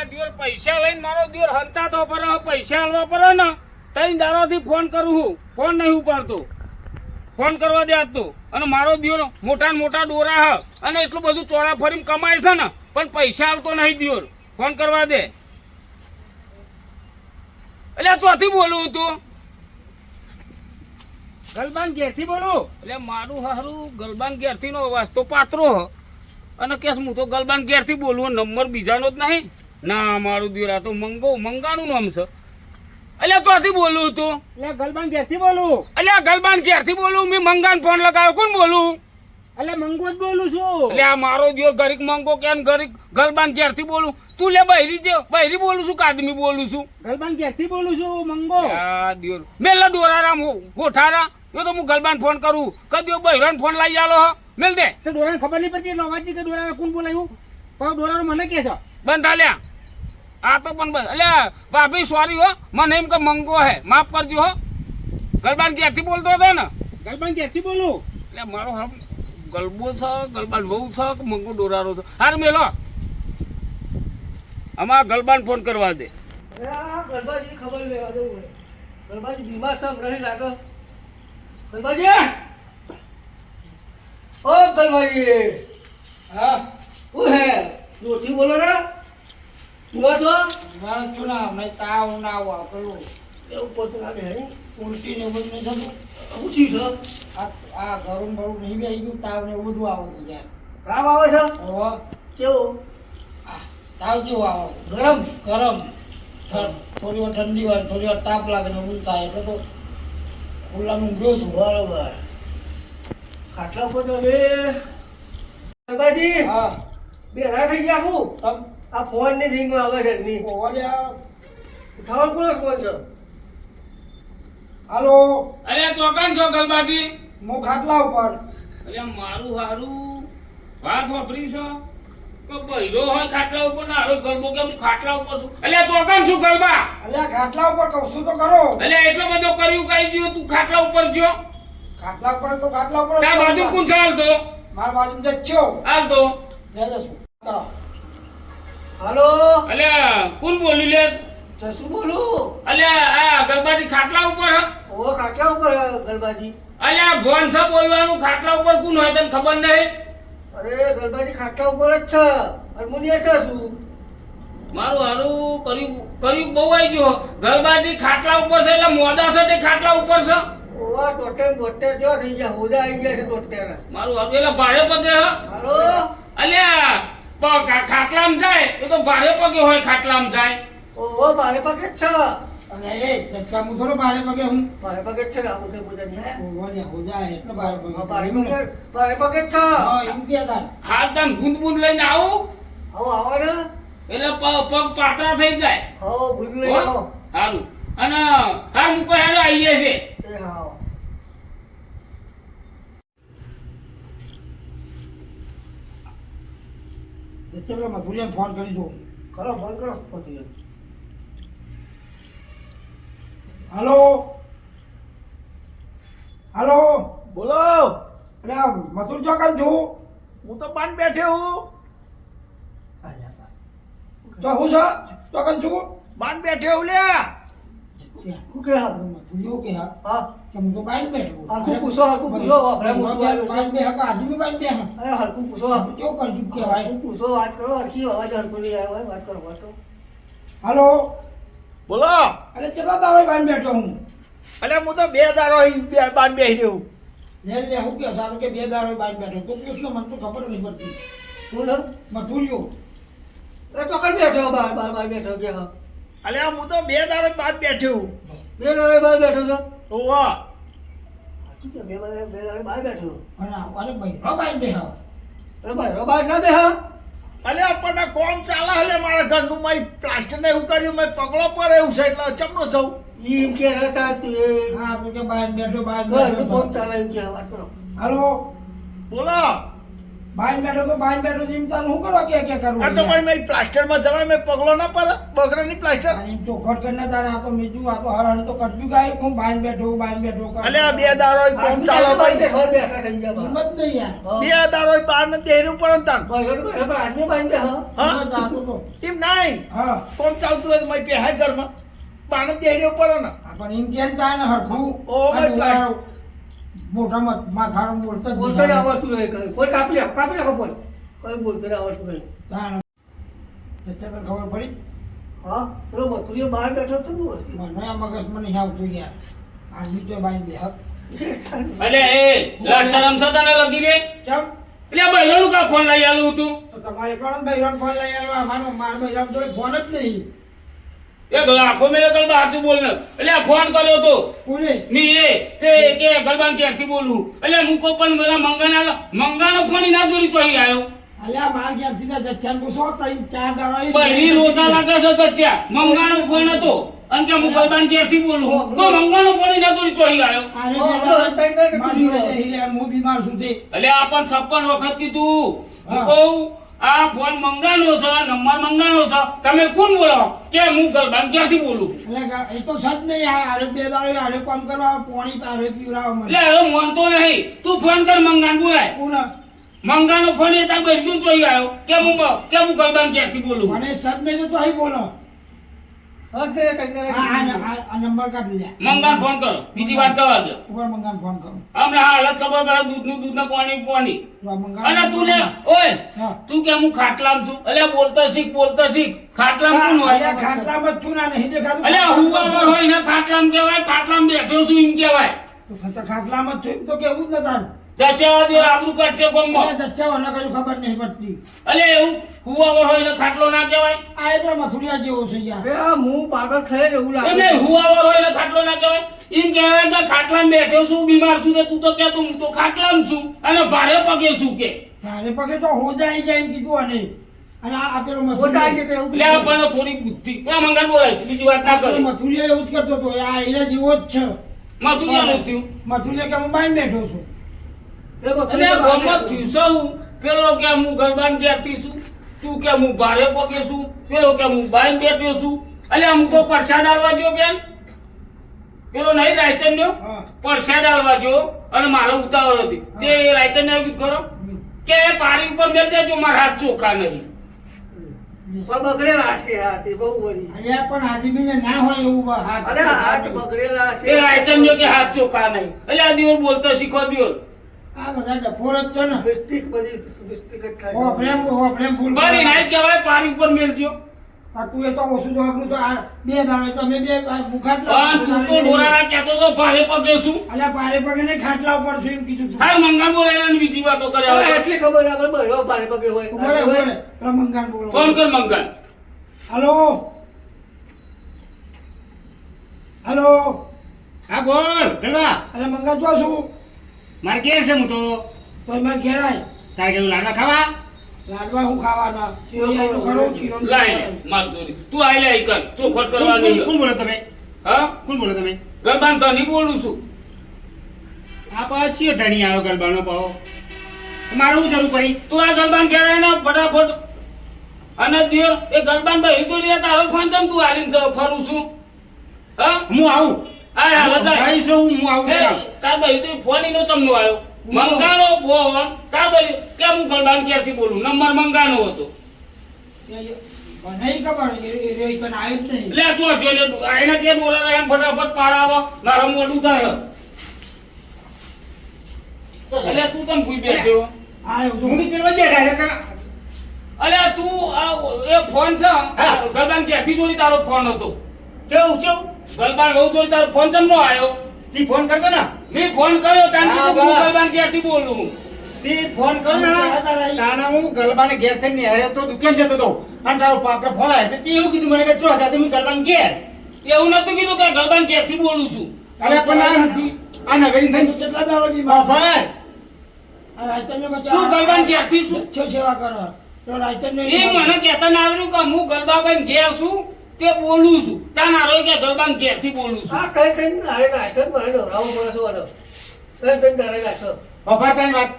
દિયોર પૈસા લઈને મારો દિયોર હલતા તો પર પૈસા આલવા પડે ને તઈ દારોથી ફોન કરું હું ફોન નહીં ઉપાડતો ફોન કરવા દે તો અને મારો દિયોર મોટા ને મોટા દોરા હ અને એટલું બધું ચોરા ફરીને કમાય છે ને પણ પૈસા આલતો નહીં દિયોર ફોન કરવા દે એટલે ચોથી બોલું તું ગલબાન ઘેરથી બોલું એટલે મારું હારું ગલબાન ઘેરથી નો અવાજ તો પાત્રો હ અને કેસ હું તો ગલબાન ઘેરથી બોલું નંબર બીજાનો જ નહીં ના મારું દિયોર તો મંગાનું નામ છે એટલે ચોથી બોલું તું એટલે ગલબાન ઘેરથી બોલું એટલે ગલબાન ઘેરથી બોલું મેં મંગાન ફોન લગાવ્યો કોણ બોલું એટલે મંગો જ બોલું છું એટલે આ મારો દિયોર ગરીક મંગો કેમ ગરીક ગલબાન ઘેરથી બોલું તું લે બહેરી બોલું છું કે આદમી બોલું છું ગલબાન ઘેરથી બોલું છું મંગો આ દિયોર મેલા દોરારામ ગોઠારા તો હું ગલબાન ફોન કરું કદી બહેરાન ફોન લઈ આલો હ મેલ દે તો ડોરાને ખબર નહીં પડતી એટલે અવાજ કે ડોરાને કોણ બોલાયું પણ ડોરાનો મને કે છે બંધ હાલ્યા આ તો પણ બંધ એટલે ભાભી સોરી હો મને એમ કે મંગો હે માફ કરજો હો ગલબાન ક્યાંથી બોલતો હતો ને ગલબાન ઘેરથી બોલું એટલે મારો હમ ગલબો છે ગલબાન બહુ છે કે મંગો દોરારો છે હાર મેલો આમાં ગલબાન ફોન કરવા દે ગરબાજી ખબર લેવા દેવું ગરબાજી બીમાર છે નહીં લાગે ગરબાજી ઓ ગરબાજી હા હું હે જોથી બોલો ને બીમાર છો મારા ચુના મેં તાવ ના આવા પેલું એ ઉપર તો લાગે હે ઉલટી ને બધું નહીં થતું પૂછી છે આ ગરમ બરું નહીં બે ગયું તાવ ને એવું બધું આવું છે યાર રામ આવે છે હવે કેવું તાવ કેવું આવે ગરમ ગરમ થોડી વાર ઠંડી હોય થોડી વાર તાપ લાગે ને બધું થાય એટલે તો ખુલ્લામાં ઊંઘ્યો છું બરોબર ખાટલા ઉપર તો બે ગરબાજી હા બેરા થઈ ગયા હું તમ આ ફોન ની રિંગ આવે છે ની ઓલ્યા ઉઠાવણ કોનો ફોન છે હાલો અરે ચોકાન છો ગલબાજી હું ખાટલા ઉપર એટલે મારું હારું વાત વાપરી છો કે બૈરો હોય ખાટલા ઉપર ના હારો ગલબો કેમ ખાટલા ઉપર છું એટલે ચોકાન છું ગલબા અલ્યા ખાટલા ઉપર કહું છું તો કરો એટલે એટલો બધો કર્યું કઈ ગયો તું ખાટલા ઉપર ગયો ખાટલા ઉપર તો ખાટલા ઉપર તાર બાજુ કોણ ચાલ તો મારા બાજુ જ છો હાલ તો લે જશું કરો હાલો એટલે કોણ બોલ્યું લે તો શું બોલું એટલે આ ગલબાજી ખાટલા ઉપર હ ઓ ખાટલા ઉપર ગરબાજી અલ્યા ભોન છે બોલવાનું ખાટલા ઉપર કોણ હોય તને ખબર નહીં અરે ગરબાજી ખાટલા ઉપર જ છે હાર્મોનિયા છે શું મારું હારું કર્યું બહુ આવી ગયો ગલબાજી ખાટલા ઉપર છે એટલે મોદા છે તે ખાટલા ઉપર છે ઓવા ટોટે જેવા થઈ ગયા હોદા આવી ગયા છે ટોટેના મારું હારું એટલે ભારે પગે હ હાલો અલ્યા ખાટલામાં જાય એ તો ભારે પગે હોય ખાટલામાં જાય ઓવા મારે પગે જ છે અને એ દસકા હું થોડો બારે પગે હું મારે પગે જ છે ને આવું બોજાની હે ઓને હો જાય એટલે બારે પગે મારે પગે જ છે હા એમ કે તાર હાલ તને ગુંદ બુંદ લઈને આવું આવો આવો ને એટલે પગ પાતળા થઈ જાય આવો ભૂલી લઈ આવો સારું અને હા મૂકો હેડો આવીએ છે એ હા ચલો મધુરિયા ફોન કરી દો કરો ફોન કરો ફોન હાલો હાલો બોલો અરે મસૂર ચોકન છું હું તો પાન બેઠે હું તો હું છે ચોકન છું બાન બેઠે હું લ્યા શું કે હા મસૂરિયો કે હા હા કે હું તો બાઈન બેઠો હરખું પૂછો આપણે પૂછો બાઈન બે હકા આજે બી બાઈન બે હા અરે હરખું પૂછો કેવું કરજું કહેવાય હરખું પૂછો વાત કરો હરખી અવાજ હરખું નહીં આવ્યો હોય વાત કરો હાલો બોલો અરે ચલો તારો બાઈન બેઠો હું અલ્યા હું તો બે દારો બાન બેહી રહ્યો લે લે હું કે સારું કે બે દારો બાઈન બેઠો તો પૂછલો મને તો ખબર નહીં પડતી શું નામ મસૂરિયો અરે ચોકડ બેઠો બાર બેઠો કે હા અલ્યા હું તો બે દારો બાન બેઠ્યો બે દાડે બાર બેઠો છો ઓવા સાચું કે બે દાડે બાર બેઠો અને અરે ભાઈ બાઈન બે હા અરે ભાઈ બાર ના બે હા અલ્યા આપણને કોમ ચાલે હલે મારા ઘરનું મેં પ્લાસ્ટર ને એવું કર્યું મેં પગલો પર એવું છે એટલે ચમનો સૌ એમ કે રહેતા તું હા તો કે બાઈન બેઠો બાઈન ઘરનું કોમ બેઠો ચાલે એમ કે વાત કરો બોલો હાલો બોલો બાઈન બેઠો તો બાઈન બેઠો ચિંતા શું કરવા કે કરવું આ તો પણ મેં પ્લાસ્ટરમાં જવાય મેં પગલો ના પર બગડાની પ્લાસ્ટર આની ચોખવટ કરીને તારે આ તો બીજું આ તો હર તો કટજુ ગાય હું બાઈન બેઠો કર. અલે આ 2 દાડો કોમ ચાલે ભાઈ બેઠા થઈ જા હિંમત નહીં યાર. 2 દાડો બહાર ને દેરું પડે તાન ભાઈ પણ આજની બાંધ દે હા હા હિંમત આતો તો. એમ નહીં હા કોમ ચાલતું હોય તો મેં પહેરાય ઘરમાં બહાર ને દેરું પડે ને આ પણ એમ કેમ થાય ને હરખું ઓ ભાઈ અને પ્લાસ્ટર. મોઢામાં માથાનો બોલતો જ બોલતા નહીં. આવડતું નહીં કઈ કોઈ કાપી નાખો કોઈ કોઈ બોલતા આવડતું નહીં તાણ. એટલે તો ખબર પડી હા પેલો મથુરીઓ બહાર બેઠો તો શું હશે મને આ મગજમાં નહીં આવતું યાર આ નીચે બાઈન બે હક. અલે એ શરમ છે તને લગી રે કેમ એટલે બૈરાનું કા ફોન લઈ આલું તું તો તમારે કોણ બૈરાનો ફોન લઈ આવ્યો મારો બૈરામ જોડે ફોન જ નહીં. એક લાખો મેરે ગલ બાજુ બોલ ને એટલે ફોન કર્યો તો કોને ની એ તે કે ગલબાન ક્યાંથી બોલું એટલે મુકો પણ પેલા મંગાનો ફોન ના જોડી ચોહી આવ્યો અલ્યા માર ઘેર સીધા જચ્ચાને પૂછો તઈ 4 દાડા બૈરી લોચા લાગે છે સચ્યા મંગાનો ફોન હતો અને કે હું ગલબાન ક્યાંથી બોલું તો મંગાનો ફોન ના જોડી ચોહી આવ્યો આરે ઓ, પેલા તઈ કઈ મારી જોડે હીરે હું બીમાર છું તે એટલે આ પણ 56 વખત કીધું હા. હું કહું આ ફોન મંગાનો છે નંબર મંગાનો છે તમે કોણ બોલો કે હું ગલબાન ક્યાંથી બોલું એટલે એ તો સજ નહીં આરે 2 દાડા આરે કામ કરવા પાણી પારે પીવરાવ મને એટલે હવે મોનતો નહીં તું ફોન કર મંગાન બોલાય કોને મંગાનો ફોન એ તાર બૈરી ચોહી આવ્યો કે હું ગલબાન ક્યાંથી બોલું મને સજ નહીં તો અહીં બોલો હા કે તઈ આ નંબર કાઢી લે મંગાન ફોન કરો બીજી વાત જવા દો ઉપર મંગાન ફોન કરો હમણાં હાલત ખબર પડે દૂધ ને પાણી તો આ મંગાન અને તું લે ઓય હા તું કે હું ખાટલામ છું અલ્યા બોલતા શીખ ખાટલામ કોણ હોય અલ્યા ખાટલામાં જ છું ના નહીં દેખાતું અલ્યા હુવાવર હોય ને ખાટલામ કહેવાય ખાટલામ બેઠો છું એમ કહેવાય તો ખાતા ખાટલામાં જ છું એમ તો કેવું જ ન તારું દશા દે આબરૂ કાઢશે ગોમમાં અલ્યા જચ્ચાઓને કશું ખબર નહીં પડતી અલ્યા એવું હુવાવર હોય ને ખાટલો ના કહેવાય આ એ પણ મથુરિયા જેવો છે યાર અરે આ હું પાગલ થઈ એવું એમ લાગે નહીં હુવાવર હોય ને ખાટલો ના કહેવાય એમ કહેવાય કે ખાટલામાં બેઠો છું બીમાર છું ને તું તો કે હું તો ખાટલામાં છું અને ભારે પગે છું કે તારે પગે તો હોજાઈ જાય એમ કીધું અને આ પેલો પોતા છે મથુરિયા તો એવું લે પણ થોડી બુદ્ધિ એ મંગન બોલાય બીજી વાત ના કરે મથુરિયા એવું જ કરતો હતો આ એના જેવો જ છે મથુરિયાનું થયું મથુરિયા કે હું બાઈ બેઠો છું અને ગમત થયું સૌ પેલો કે હું ગરબાન ક્યાંથી છું તું કે હું ભારે પગે છું પેલો કે હું બાઈ બેઠો છું અલે અમુક તો પ્રસાદ આલવા જો બેન પેલો નહીં રાયચન નો હા પ્રસાદ આલવા જો અને મારો ઉતાવળ હતી તે રાયચન ને એવું કરો કે પારી ઉપર મેલ દેજો મારા હાથ ચોખ્ખા નહીં પણ બગડેલા હશે હા તે બહુ વળી અલ્યા પણ આદમીને ના હોય એવું હાથ અરે હાથ બગડેલા હશે એ રાયચન જો કે હાથ ચોખ્ખા નહીં એટલે આ દિવસ બોલતો શીખો દિવસ આ બધા ડફોર જ છે ને મિસ્ટેક બધી મિસ્ટેક જ થાય છે. પ્રેમ ફૂલ બની નહીં કહેવાય પારી ઉપર મેલજો આ તું એ તો ઓછું જવાબનું તો આ 2 દાડે તમે 2 મુખાત પણ તું તો ઢોરાના કહેતો તો ભારે પગે છું અલ્યા પારે પગે ને ખાટલા ઉપર છું એમ કીધું તું હાલ મંગન બોલાય ને બીજી વાતો હવે કર્યા એટલી ખબર આપણે બહેરો પાણી પગે હોય ઉભો રે પેલા મંગાન બોલો ફોન કર મંગન હલો હલો હા બોલ ગલવા અરે મંગા જો છું મારે ઘેર છે હું તો તોય મારે ઘેર આય તારે કેવું લાડવા ખાવા લાડવા હું ખાવાના શીરો ખરો શીરો લાઈ લે માજોરી તું આઈ લે ઈ કર ચોખવટ કરવા કોણ નહીં બોલો તમે હા કોણ બોલો તમે ગરબાન તની બોલું છું આ પાછી ધણી આવ્યો ગરબાનો પાવો મારે શું જરૂર પડી તું આ ગરબાન ક્યારે ને ફટાફટ અને દિયો એ ગરબાન ભાઈ તો લે તારો ફોન ચમ તું આલીને ફરું છું હા હું આવું આ હાલત આ. જઈશું હું આવું એ, તાર ભાઈ તો ફોન ઈનો ચમનો આવ્યો મંગાનો ફોન તાર ભાઈ કે હું ગરબાન ક્યાંથી બોલું નંબર મંગાનો હતો નહીં ખબર એ કન આવ્યો જ નહીં લે જો જો લે આઈને કે બોલે એમ ફટાફટ પારાવો મારા મોઢું થાય એટલે તું કેમ ભૂઈ બેઠ્યો આવ્યો તો હું બી પેલો બેઠા છે તને અલે તું આ એ ફોન છે હા. ગરબાન ક્યાંથી જોડી તારો ફોન હતો કેવું કેવું ગરબાન બહુ જોડી તારો ફોન ચમ નો આવ્યો તી ફોન કરતો ને મેં ફોન કર્યો તાન હા, કીધું હું બસ. ગરબાન ક્યાંથી બોલું તી ફોન કર ને તાના હું ગલબાને ઘેર થઈને નિહાળ્યો તો દુકાન જતો તો અને તારો પાપડો ફોન આવ્યો તો તે એવું કીધું મને કે ચો સાથે હું ગલબાને ઘેર એવું નતું કીધું કે ગરબાન ક્યાંથી બોલું છું અરે પણ આ નવીન થઈ કેટલા દાડો બીમાર ભાઈ આ રાયચંદ્ર બચ્ચા તું ગરબાન ક્યાંથી છું છો સેવા કરો તો રાયચંદ્ર એ મને કહેતા ના આવ્યું કે હું ગરબાબાઈ ઘેર છું તે બોલું છું તાન આરો કે ગરબાન ઘેરથી બોલું છું આ કઈ કઈ નારે નાખશે ને મારે નવરાવું પડે છે વાળો કઈ કઈ નારે નાખશો અભારતાની વાત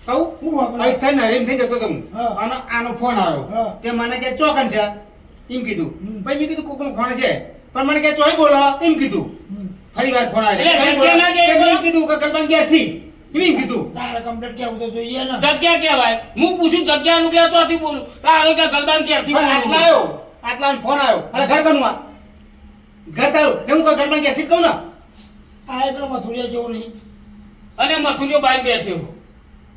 કહું હું વાપરે? અહીંથી નરેન થઈ જતો તો હું હા. અને આનો ફોન આવ્યો હા. તે મને કે ચોકન છે એમ કીધું હમ. પછી મેં કીધું કોકનો ફોન છે પણ મને કે ચોય બોલો એમ કીધું હમ. ફરી વાર ફોન એટલે આવ્યો જગ્યા ના કે એમ કીધું કે કલબાન ઘેરથી એમ કીધું તારે કમ્પ્લીટ કેવું તો જોઈએ ને જગ્યા કહેવાય હું પૂછું જગ્યાનું કે ચોથી બોલું તારે કે ગલબાન ક્યારથી પણ આટલા આવ્યો આટલા ફોન આવ્યો અને ઘર કનું આ ઘર તારું ને હું કલબાન ઘેરથી જ કહું ને આ એટલો મથુરિયા જેવો નહીં અને મથુરીઓ બાઈ બેઠ્યો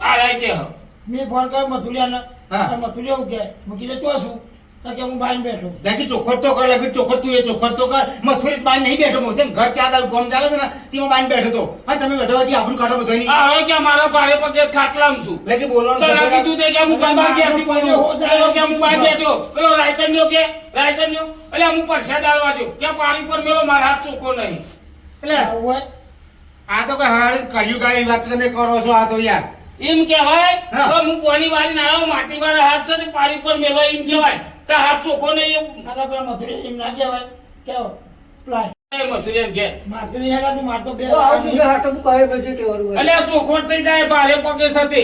આ રાય કે હ મેં ફોન કર્યો મથુરિયાને હા. તો મથુરિયા એવું કહે હું કીધું તો શું તો કે હું બાઈને બેઠો લાગી ચોખટ તો કર લાગી ચોખટ તું એ ચોખટ તો કર મથુરી બાઈ નહીં બેઠો હું તેમ ઘર ચાલે કોમ ચાલે છે ને તેમાં બાઈ બેઠો તો હા તમે બધા વચ્ચે આબરૂ કાઢો બધો આ હવે કે મારા ભારે પગે ખાટલામ છું લાગી બોલો તો લાગી તું તે કે હું ગલબાન ક્યારથી બોલું પેલો કે હું બાઈ બેઠ્યો પેલો રાયચંદ્યો કે રાયચંદ્યો એટલે હું પરસાદ આલવા છું કે પાણી પર મેલો મારા હાથ ચોખ્ખો નહીં એટલે આવું હોય આ તો કઈ હાડ કર્યું કાંઈ વાત તમે કરો છો આ તો યાર એમ કહેવાય હા. તો હું પાણી વાળી ના આવ્યો માટી વાળા હાથ છે ને પાણી પર મેલો એમ કહેવાય તો હાથ ચોખ્ખો નહીં આ તો પેલા મથુરિયા એમ ના કહેવાય કેવો પ્લાય એ મસુરિયન કે માસરી હેલા તું મારતો બે આવશું બે હાટો તું કહે પછી કહેવાનું હોય. એટલે આ ચોખવટ થઈ જાય ભારે પગે સાથે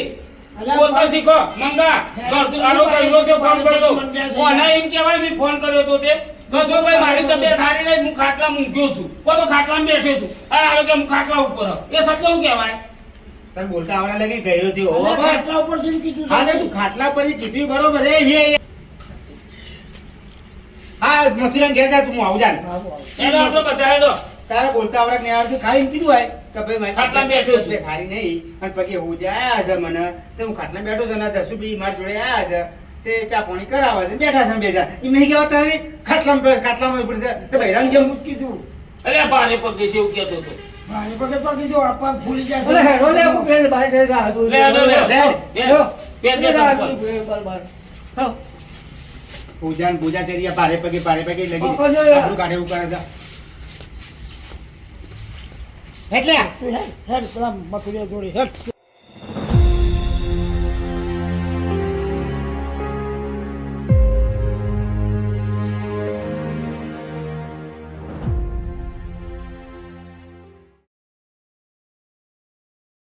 અલ્યા, બોલતા શીખો મંગા ઘરતું આનો કહ્યો કે ફોન કર્યો કોના એમ કહેવાય મેં ફોન કર્યો તો તે તો જો ભાઈ મારી તબિયત સારી નહીં હું ખાટલા મૂક્યો છું કો તો ખાટલામાં બેઠ્યો છું અને આવે કે હું ખાટલા ઉપર હોઉં. એ શબ્દ શું કહેવાય તને બોલતા આવડા લાગી ગયો થયો હો અલ્યા, બસ. ખાટલા ઉપર શું કીધું હા તો તું ખાટલા પર કીધું બરોબર છે એ હા મથુરા ઘેર જા તું હું આવું જાન આવું, આવું. એનો આપણે બતાવી દો તારા બોલતા આવડે ને આવડતું ખાલી એમ કીધું હોય કે ભાઈ મારી ખાટલા બેઠો છું. તબિયત સારી નહીં અને પછી હું જે આયા છે મને તો હું ખાટલા બેઠો છું અને જસુભી મારી જોડે આયા છે તે ચા પાણી કરાવે છે બેઠા છે બે જણ એમ નહીં કહેવા તારે ખાટલામાં પડશે તો બૈરાંગ જેમ હું જ કીધું અરે ભારે પગે છે એવું કહેતો હતો મારી પગે તો કીધું આપવા ભૂલી જાય અરે હેરો લે હું પેલ ભાઈ ને રાહ જોઈ લે, લે, લે. લે. લે. પેટ દે રાહ ચપ્પલ. જોઈ બરાબર. હા. પૂજા ને પૂજા ચરિયા પારે પગે લગી પપ્પા જો. આપણું કાઢે એવું કરે છે એટલે હેડ પેલા મથુરિયા જોડે હેડ